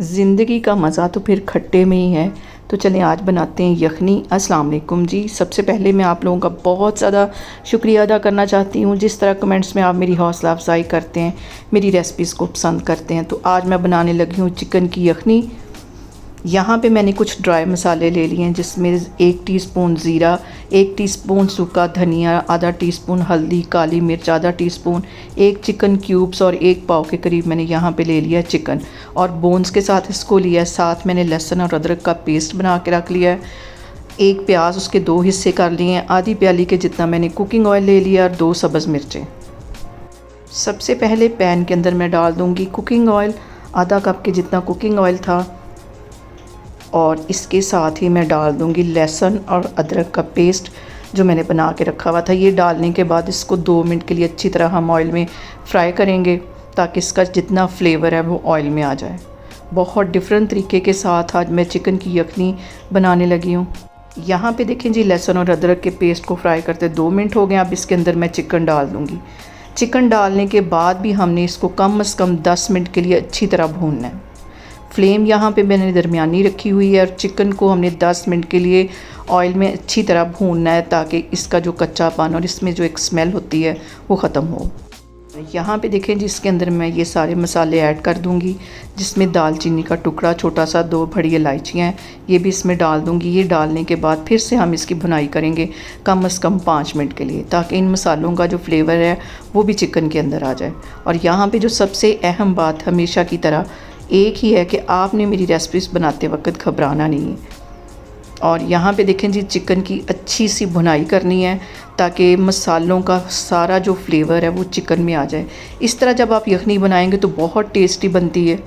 ज़िंदगी का मज़ा तो फिर खट्टे में ही है। तो चलें आज बनाते हैं यखनी। अस्सलाम वालेकुम जी। सबसे पहले मैं आप लोगों का बहुत ज़्यादा शुक्रिया अदा करना चाहती हूँ, जिस तरह कमेंट्स में आप मेरी हौसला अफजाई करते हैं, मेरी रेसिपीज़ को पसंद करते हैं। तो आज मैं बनाने लगी हूँ चिकन की यखनी। यहाँ पे मैंने कुछ ड्राई मसाले ले लिए हैं, जिसमें 1 टीस्पून ज़ीरा, 1 टीस्पून सूखा धनिया, आधा टीस्पून हल्दी, काली मिर्च आधा टीस्पून, 1 चिकन क्यूब्स और 1 पाव के करीब मैंने यहाँ पे ले लिया चिकन और बोन्स के साथ इसको लिया है। साथ मैंने लहसुन और अदरक का पेस्ट बना के रख लिया है। 1 प्याज उसके 2 हिस्से कर लिए हैं। आधी प्याली के जितना मैंने कुकिंग ऑयल ले लिया और 2 सब्ज़ मिर्चें। सबसे पहले पैन के अंदर मैं डाल दूँगी कुकिंग ऑयल। आधा कप के जितना कुकिंग ऑयल था और इसके साथ ही मैं डाल दूंगी लहसुन और अदरक का पेस्ट जो मैंने बना के रखा हुआ था। ये डालने के बाद इसको 2 मिनट के लिए अच्छी तरह हम ऑयल में फ्राई करेंगे, ताकि इसका जितना फ्लेवर है वो ऑयल में आ जाए। बहुत डिफरेंट तरीके के साथ आज मैं चिकन की यखनी बनाने लगी हूँ। यहाँ पे देखें जी, लहसुन और अदरक के पेस्ट को फ्राई करते 2 मिनट हो गए। अब इसके अंदर मैं चिकन डाल दूँगी। चिकन डालने के बाद भी हमने इसको कम से कम 10 मिनट के लिए अच्छी तरह भूनना है। फ्लेम यहाँ पे मैंने दरमियानी रखी हुई है और चिकन को हमने 10 मिनट के लिए ऑयल में अच्छी तरह भूनना है, ताकि इसका जो कच्चापन और इसमें जो एक स्मेल होती है वो ख़त्म हो। यहाँ पे देखें जी, इसके अंदर मैं ये सारे मसाले ऐड कर दूँगी, जिसमें दालचीनी का टुकड़ा छोटा सा, 2 बड़ी इलायचियाँ हैं, ये भी इसमें डाल दूँगी। ये डालने के बाद फिर से हम इसकी भुनाई करेंगे कम से कम 5 मिनट के लिए, ताकि इन मसालों का जो फ्लेवर है वो भी चिकन के अंदर आ जाए। और यहाँ पे जो सबसे अहम बात हमेशा की तरह एक ही है कि आपने मेरी रेसिपीज़ बनाते वक्त घबराना नहीं है। और यहाँ पे देखें जी, चिकन की अच्छी सी भुनाई करनी है, ताकि मसालों का सारा जो फ्लेवर है वो चिकन में आ जाए। इस तरह जब आप यखनी बनाएंगे तो बहुत टेस्टी बनती है।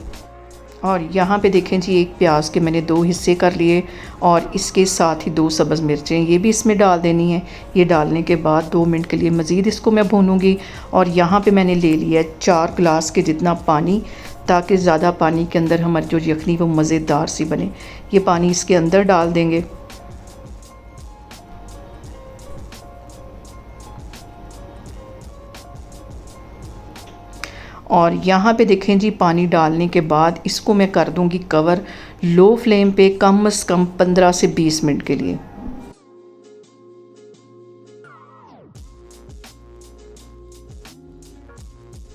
और यहाँ पे देखें जी, 1 प्याज के मैंने 2 हिस्से कर लिए और इसके साथ ही 2 सब्ज़ मिर्चें ये भी इसमें डाल देनी है। ये डालने के बाद 2 मिनट के लिए मज़ीद इसको मैं भूनूंगी। और यहाँ पे मैंने ले लिया है 4 गिलास के जितना पानी, ताकि ज़्यादा पानी के अंदर हमारी जो यखनी वो मज़ेदार सी बने। ये पानी इसके अंदर डाल देंगे। और यहाँ पे देखें जी, पानी डालने के बाद इसको मैं कर दूँगी कवर लो फ्लेम पे कम से कम 15 से 20 मिनट के लिए।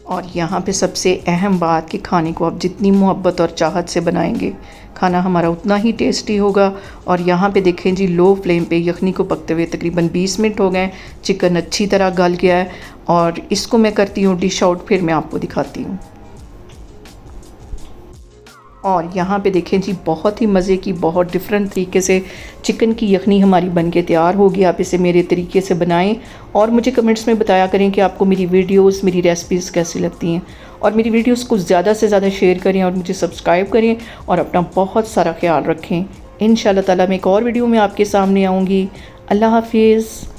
और यहाँ पे सबसे अहम बात कि खाने को आप जितनी मोहब्बत और चाहत से बनाएंगे, खाना हमारा उतना ही टेस्टी होगा। और यहाँ पे देखें जी, लो फ्लेम पे यखनी को पकते हुए तकरीबन 20 मिनट हो गए। चिकन अच्छी तरह गल गया है और इसको मैं करती हूँ डिश आउट, फिर मैं आपको दिखाती हूँ। और यहाँ पे देखें जी, बहुत ही मज़े की, बहुत डिफरेंट तरीके से चिकन की यखनी हमारी बनके तैयार होगी। आप इसे मेरे तरीके से बनाएं और मुझे कमेंट्स में बताया करें कि आपको मेरी वीडियोस, मेरी रेसिपीज़ कैसी लगती हैं। और मेरी वीडियोस को ज़्यादा से ज़्यादा शेयर करें और मुझे सब्सक्राइब करें और अपना बहुत सारा ख्याल रखें। इंशाअल्लाह ताला मैं एक और वीडियो में आपके सामने आऊँगी। अल्लाह हाफिज़।